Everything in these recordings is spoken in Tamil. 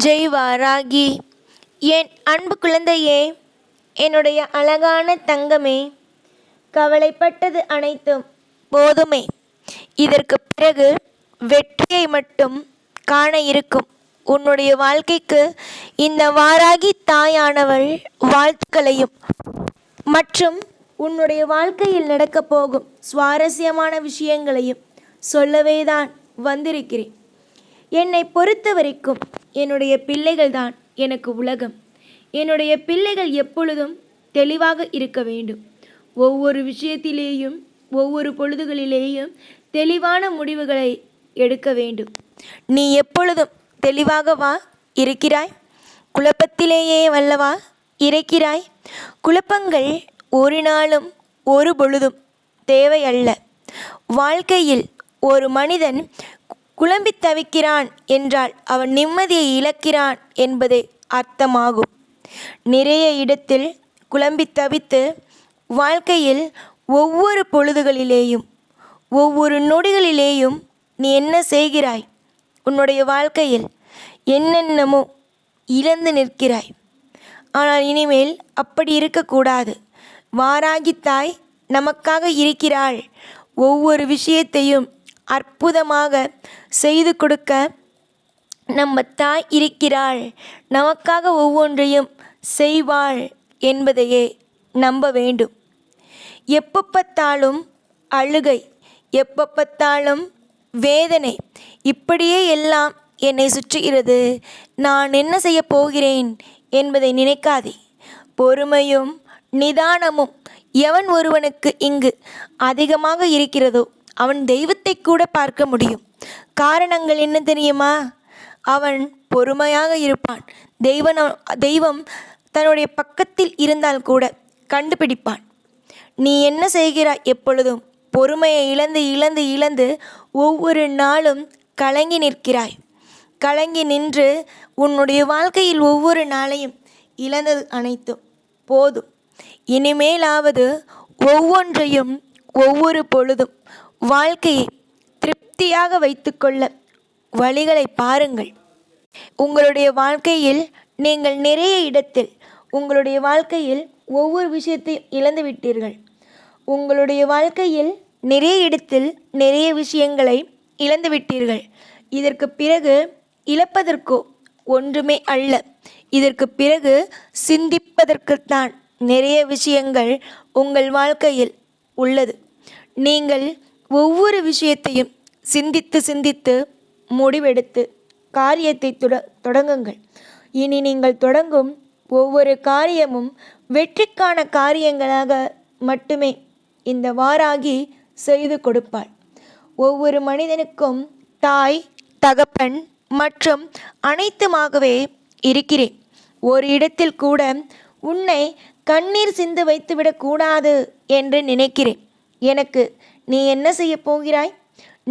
ஜெய் வாராகி. என் அன்பு குழந்தையே, என்னுடைய அழகான தங்கமே, கவலைப்பட்டது அனைத்தும் போதுமே. இதற்கு பிறகு வெற்றியை மட்டும் காண இருக்கும். உன்னுடைய வாழ்க்கைக்கு இந்த வாராகி தாயானவள் வாழ்த்துக்களையும் மற்றும் உன்னுடைய வாழ்க்கையில் நடக்கப் போகும் சுவாரஸ்யமான விஷயங்களையும் சொல்லவேதான் வந்திருக்கிறேன். என்னை பொறுத்த வரைக்கும் என்னுடைய பிள்ளைகள்தான் எனக்கு உலகம். என்னுடைய பிள்ளைகள் எப்பொழுதும் தெளிவாக இருக்க வேண்டும். ஒவ்வொரு விஷயத்திலேயும் ஒவ்வொரு பொழுதுகளிலேயும் தெளிவான முடிவுகளை எடுக்க வேண்டும். நீ எப்பொழுதும் தெளிவாகவா இருக்கிறாய்? குழப்பத்திலேயே வல்லவா இருக்கிறாய்? குழப்பங்கள் ஒரு நாளும் ஒரு பொழுதும் தேவையல்ல. வாழ்க்கையில் ஒரு மனிதன் குழம்பி தவிக்கிறான் என்றால் அவன் நிம்மதியை இழக்கிறான் என்பதே அர்த்தமாகும். நிறைய இடத்தில் குழம்பி தவித்து வாழ்க்கையில் ஒவ்வொரு பொழுதுகளிலேயும் ஒவ்வொரு நொடிகளிலேயும் நீ என்ன செய்கிறாய்? உன்னுடைய வாழ்க்கையில் என்னென்னமோ இழந்து நிற்கிறாய். ஆனால் இனிமேல் அப்படி இருக்கக்கூடாது. வாராகி தாய் நமக்காக இருக்கிறாள். ஒவ்வொரு விஷயத்தையும் அற்புதமாக செய்து கொடுக்க நம்ம தாய் இருக்கிறாள். நமக்காக ஒவ்வொன்றையும் செய்வாள் என்பதையே நம்ப வேண்டும். எப்போ பார்த்தாலும் அழுகை, எப்போ பார்த்தாலும் வேதனை, இப்படியே எல்லாம் என்னை சுற்றுகிறது. நான் என்ன செய்ய போகிறேன் என்பதை நினைக்காதே. பொறுமையும் நிதானமும் எவன் ஒருவனுக்கு இங்கு அதிகமாக இருக்கிறதோ அவன் தெய்வத்தை கூட பார்க்க முடியும். காரணங்கள் என்ன தெரியுமா? அவன் பொறுமையாக இருப்பான். தெய்வம் தன்னுடைய பக்கத்தில் இருந்தால் கூட கண்டுபிடிப்பான். நீ என்ன செய்கிறாய்? எப்பொழுதும் பொறுமையை இழந்து இழந்து இழந்து ஒவ்வொரு நாளும் கலங்கி நிற்கிறாய். கலங்கி நின்று உன்னுடைய வாழ்க்கையில் ஒவ்வொரு நாளையும் இழந்தது அனைத்தும் போதும். இனிமேலாவது ஒவ்வொன்றையும் ஒவ்வொரு பொழுதும் வாழ்க்கையை திருப்தியாக வைத்துக்கொள்ள வழிகளை பாருங்கள். உங்களுடைய வாழ்க்கையில் நீங்கள் நிறைய இடத்தில் உங்களுடைய வாழ்க்கையில் ஒவ்வொரு விஷயத்தையும் இழந்து விட்டீர்கள். உங்களுடைய வாழ்க்கையில் நிறைய இடத்தில் நிறைய விஷயங்களை இழந்து விட்டீர்கள். இதற்கு பிறகு இழப்பதற்கோ ஒன்றுமே அல்ல. இதற்கு பிறகு சிந்திப்பதற்குத்தான் நிறைய விஷயங்கள் உங்கள் வாழ்க்கையில் உள்ளது. நீங்கள் ஒவ்வொரு விஷயத்தையும் சிந்தித்து சிந்தித்து முடிவெடுத்து காரியத்தை தொடங்குங்கள். இனி நீங்கள் தொடங்கும் ஒவ்வொரு காரியமும் வெற்றிக்கான காரியங்களாக மட்டுமே இந்த வாராகி செய்து கொடுப்பாள். ஒவ்வொரு மனிதனுக்கும் தாய், தகப்பன் மற்றும் அனைத்துமாகவே இருக்கிறேன். ஒரு இடத்தில் கூட உன்னை கண்ணீர் சிந்து வைத்துவிடக்கூடாது என்று நினைக்கிறேன். எனக்கு நீ என்ன செய்ய போகிறாய்?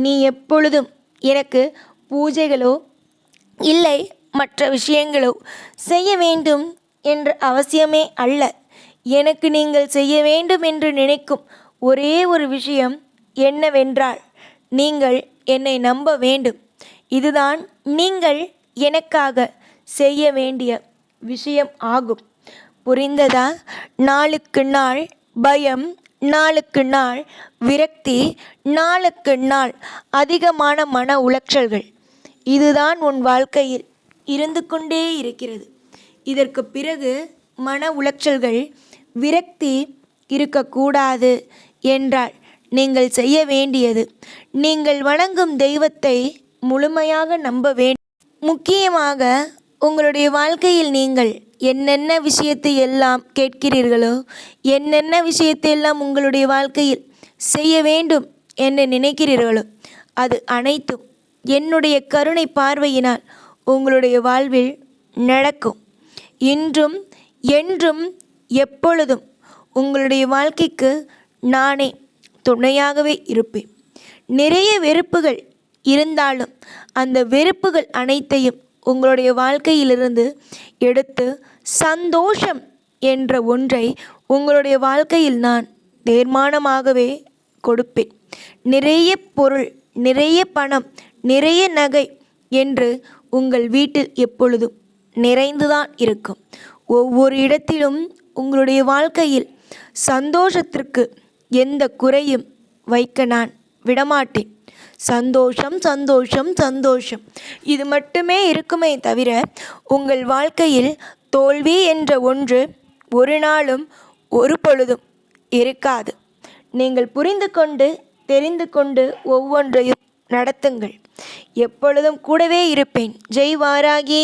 நீ எப்பொழுதும் எனக்கு பூஜைகளோ இல்லை மற்ற விஷயங்களோ செய்ய வேண்டும் என்ற அவசியமே அல்ல. எனக்கு நீங்கள் செய்ய வேண்டும் என்று நினைக்கும் ஒரே ஒரு விஷயம் என்னவென்றால், நீங்கள் என்னை நம்ப வேண்டும். இதுதான் நீங்கள் எனக்காக செய்ய வேண்டிய விஷயம் ஆகும். புரிந்ததா? நாளுக்கு நாள் பயம், நாளுக்கு நாள் விரக்தி, நாளுக்கு நாள் அதிகமான மன உளைச்சல்கள், இதுதான் உன் வாழ்க்கையில் இருந்து கொண்டே இருக்கிறது. இதற்கு பிறகு மன உளைச்சல்கள், விரக்தி இருக்கக்கூடாது என்றால் நீங்கள் செய்ய வேண்டியது, நீங்கள் வணங்கும் தெய்வத்தை முழுமையாக நம்ப வேண்டும். முக்கியமாக உங்களுடைய வாழ்க்கையில் நீங்கள் என்னென்ன விஷயத்தை எல்லாம் கேட்கிறீர்களோ, என்னென்ன விஷயத்தை எல்லாம் உங்களுடைய வாழ்க்கையில் செய்ய வேண்டும் என்று நினைக்கிறீர்களோ, அது அனைத்தும் என்னுடைய கருணை பார்வையினால் உங்களுடைய வாழ்வில் நடக்கும். இன்றும் என்றும் எப்பொழுதும் உங்களுடைய வாழ்க்கைக்கு நானே துணையாகவே இருப்பேன். நிறைய வெறுப்புகள் இருந்தாலும் அந்த வெறுப்புகள் அனைத்தையும் உங்களுடைய வாழ்க்கையிலிருந்து எடுத்து சந்தோஷம் என்ற ஒன்றை உங்களுடைய வாழ்க்கையில் நான் தீர்மானமாகவே கொடுப்பேன். நிறைய பொருள், நிறைய பணம், நிறைய நகை என்று உங்கள் வீட்டில் எப்பொழுதும் நிறைந்துதான் இருக்கும். ஒவ்வொரு இடத்திலும் உங்களுடைய வாழ்க்கையில் சந்தோஷத்திற்கு எந்த குறையும் வைக்க நான் விடமாட்டேன். சந்தோஷம் சந்தோஷம் சந்தோஷம், இது மட்டுமே இருக்குமே தவிர உங்கள் வாழ்க்கையில் தோல்வி என்ற ஒன்று ஒரு நாளும் ஒரு பொழுதும் இருக்காது. நீங்கள் புரிந்து கொண்டு தெரிந்து கொண்டு ஒவ்வொன்றையும் நடத்துங்கள். எப்பொழுதும் கூடவே இருப்பேன். ஜெய் வாராகி.